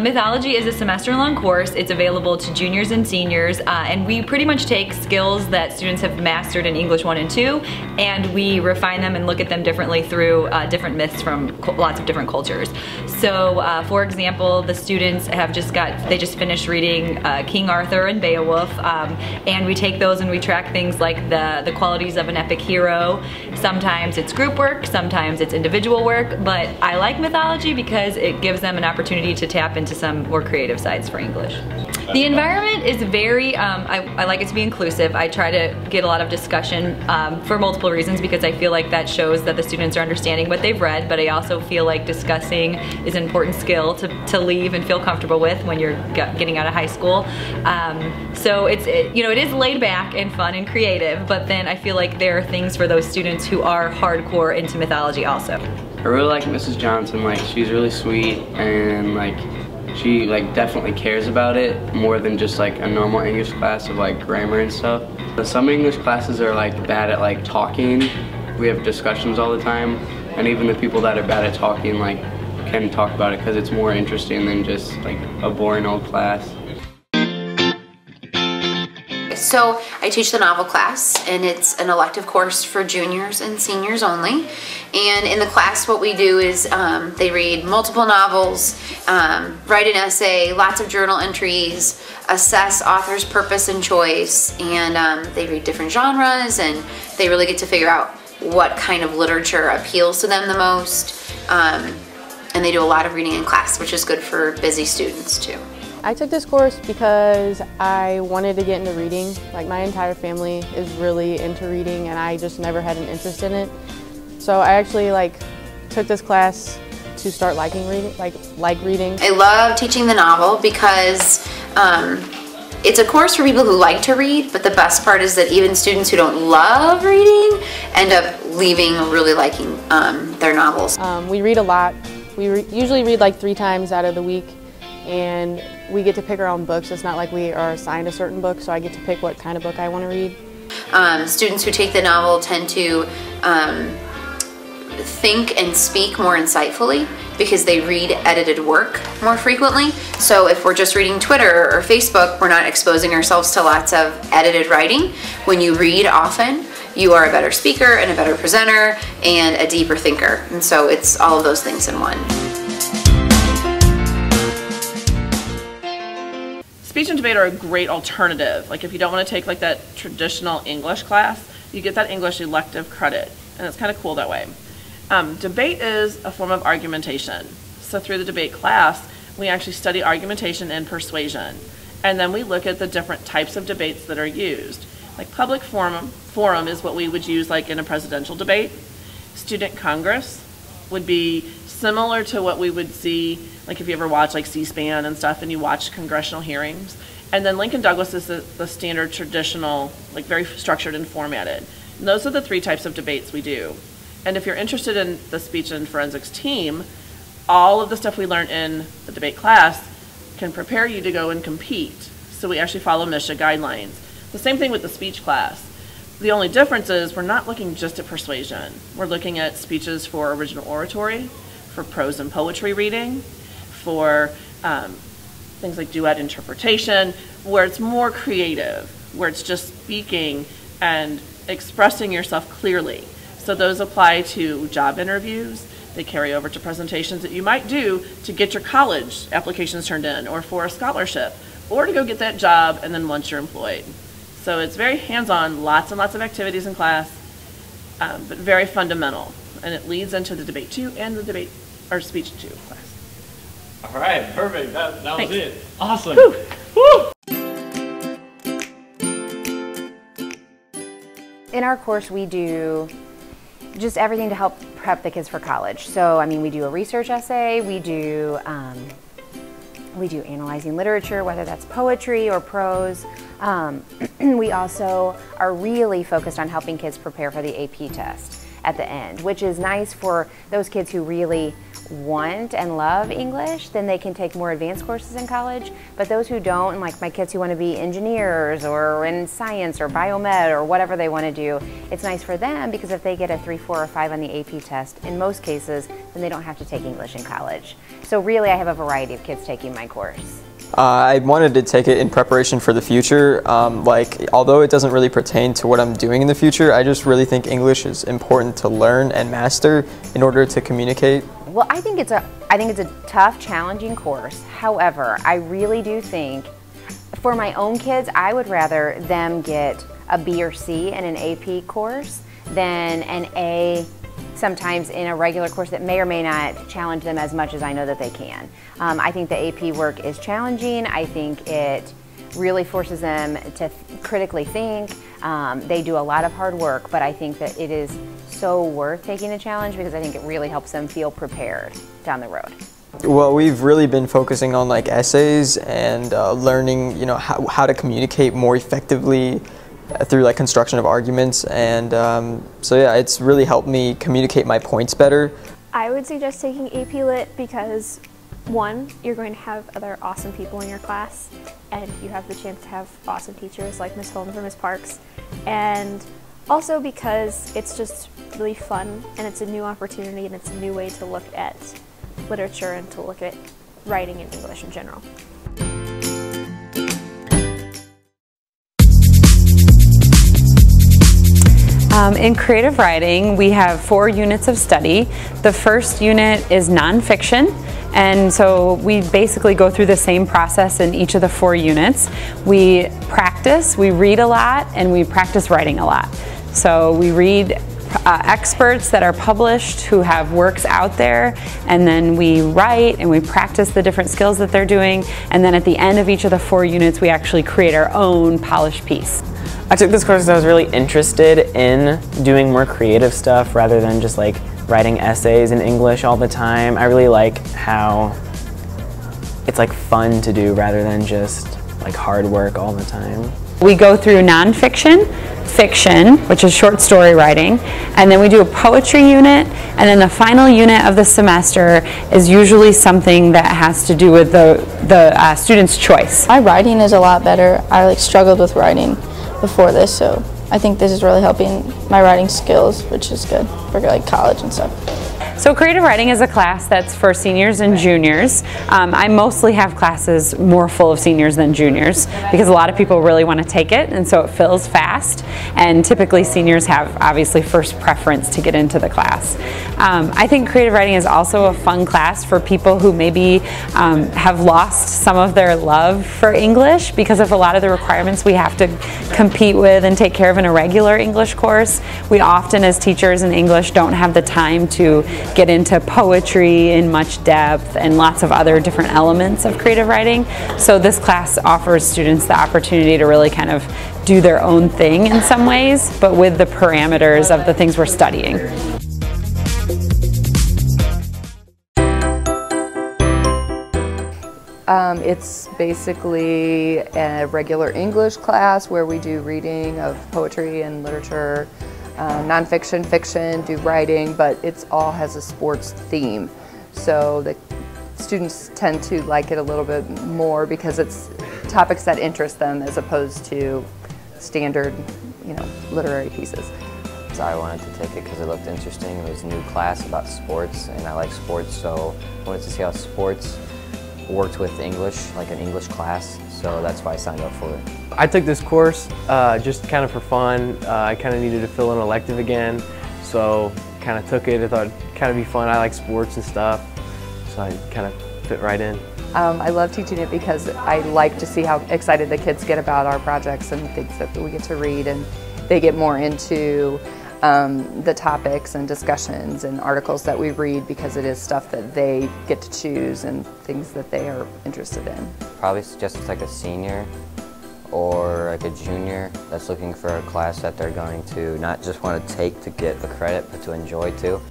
Mythology is a semester-long course. It's available to juniors and seniors, and we pretty much take skills that students have mastered in English 1 and 2, and we refine them and look at them differently through different myths from lots of different cultures. So, for example, the students have they just finished reading King Arthur and Beowulf, and we take those and we track things like the qualities of an epic hero. Sometimes it's group work, sometimes it's individual work, but I like Mythology because it gives them an opportunity to tap into some more creative sides for English. The environment is very, I like it to be inclusive. I try to get a lot of discussion for multiple reasons, because I feel like that shows that the students are understanding what they've read, but I also feel like discussing is an important skill to leave and feel comfortable with when you're getting out of high school. So it is laid back and fun and creative, but then I feel like there are things for those students who are hardcore into Mythology also. I really like Mrs. Johnson. Like, she's really sweet, and like she definitely cares about it more than just like a normal English class of like grammar and stuff. Some English classes are like bad at like talking. We have discussions all the time, and even the people that are bad at talking like can talk about it because it's more interesting than just like a boring old class. So I teach the novel class, and it's an elective course for juniors and seniors only. And in the class what we do is they read multiple novels, write an essay, lots of journal entries, assess author's purpose and choice, and they read different genres, and they really get to figure out what kind of literature appeals to them the most. And they do a lot of reading in class, which is good for busy students too. I took this course because I wanted to get into reading. Like, my entire family is really into reading, and I just never had an interest in it. So I actually took this class to start liking reading, like reading. I love teaching the novel because it's a course for people who like to read, but the best part is that even students who don't love reading end up leaving really liking their novels. We read a lot. We usually read like 3 times out of the week, and we get to pick our own books. It's not like we are assigned a certain book, so I get to pick what kind of book I want to read. Students who take the novel tend to think and speak more insightfully because they read edited work more frequently. So if we're just reading Twitter or Facebook, we're not exposing ourselves to lots of edited writing. When you read often, you are a better speaker and a better presenter and a deeper thinker. And so it's all of those things in one. Speech and debate are a great alternative. Like, if you don't want to take like that traditional English class, you get that English elective credit, and it's kind of cool that way. Debate is a form of argumentation. So through the debate class, we actually study argumentation and persuasion, and then we look at the different types of debates that are used. Like, public forum is what we would use like in a presidential debate. Student Congress would be similar to what we would see like if you ever watch like C-SPAN and stuff and you watch congressional hearings. And then Lincoln Douglas is the standard traditional, like very structured and formatted. And those are the 3 types of debates we do. And if you're interested in the speech and forensics team, all of the stuff we learned in the debate class can prepare you to go and compete. So we actually follow MSHA guidelines. The same thing with the speech class. The only difference is we're not looking just at persuasion. We're looking at speeches for original oratory, for prose and poetry reading, for things like duet interpretation, where it's more creative, where it's just speaking and expressing yourself clearly. So those apply to job interviews. They carry over to presentations that you might do to get your college applications turned in, or for a scholarship, or to go get that job and then once you're employed. So it's very hands-on, lots and lots of activities in class, but very fundamental. And it leads into the debate 2 and the debate or speech 2 class. All right, perfect. That was it. Awesome. Woo. Woo. In our course, we do just everything to help prep the kids for college. So, I mean, we do a research essay, we do analyzing literature, whether that's poetry or prose. We also are really focused on helping kids prepare for the AP test at the end, which is nice for those kids who really want and love English, then they can take more advanced courses in college. But those who don't, and like my kids who want to be engineers or in science or biomed or whatever they want to do, it's nice for them because if they get a 3, 4, or 5 on the AP test, in most cases, then they don't have to take English in college. So really, I have a variety of kids taking my course. I wanted to take it in preparation for the future. Although it doesn't really pertain to what I'm doing in the future, I just really think English is important to learn and master in order to communicate. Well, I think it's a tough, challenging course. However, I really do think for my own kids, I would rather them get a B or C in an AP course than an A sometimes in a regular course that may or may not challenge them as much as I know that they can. I think the AP work is challenging. I think it really forces them to critically think. They do a lot of hard work, but I think that it is so worth taking a challenge because I think it really helps them feel prepared down the road. Well, we've really been focusing on like essays and learning, how to communicate more effectively through like construction of arguments, and so yeah, it's really helped me communicate my points better. I would suggest taking AP Lit because, one, you're going to have other awesome people in your class, and you have the chance to have awesome teachers like Ms. Holmes or Ms. Parks, and also because it's just really fun and it's a new opportunity and it's a new way to look at literature and to look at writing in English in general. In creative writing, we have 4 units of study. The first unit is nonfiction, and so we basically go through the same process in each of the 4 units. We practice, we read a lot, and we practice writing a lot. So we read experts that are published who have works out there, and then we write and we practice the different skills that they're doing, and then at the end of each of the 4 units we actually create our own polished piece. I took this course because I was really interested in doing more creative stuff rather than just like writing essays in English all the time. I really like how it's like fun to do rather than just like hard work all the time. We go through nonfiction, fiction, which is short story writing, and then we do a poetry unit, and then the final unit of the semester is usually something that has to do with the student's choice. My writing is a lot better. I struggled with writing before this, so I think this is really helping my writing skills, which is good for college and stuff. So creative writing is a class that's for seniors and juniors. I mostly have classes more full of seniors than juniors because a lot of people really want to take it, and so it fills fast, and typically seniors have obviously first preference to get into the class. I think creative writing is also a fun class for people who maybe have lost some of their love for English because of a lot of the requirements we have to compete with and take care of in a regular English course. We often as teachers in English don't have the time to get into poetry in much depth and lots of other different elements of creative writing. So this class offers students the opportunity to really kind of do their own thing in some ways, but with the parameters of the things we're studying. It's basically a regular English class where we do reading of poetry and literature, nonfiction, fiction, do writing, but it all has a sports theme. So the students tend to like it a little bit more because it's topics that interest them as opposed to standard, literary pieces. So I wanted to take it because it looked interesting. It was a new class about sports, and I like sports, so I wanted to see how sports worked with English, like an English class, so that's why I signed up for it. I took this course just kind of for fun. I kind of needed to fill an elective again, so kind of took it. I thought it'd kind of be fun. I like sports and stuff, so I kind of fit right in. I love teaching it because I like to see how excited the kids get about our projects and things that we get to read, and they get more into the topics and discussions and articles that we read because it is stuff that they get to choose and things that they are interested in. Probably suggest like a senior or like a junior that's looking for a class that they're going to not just want to take to get the credit, but to enjoy too.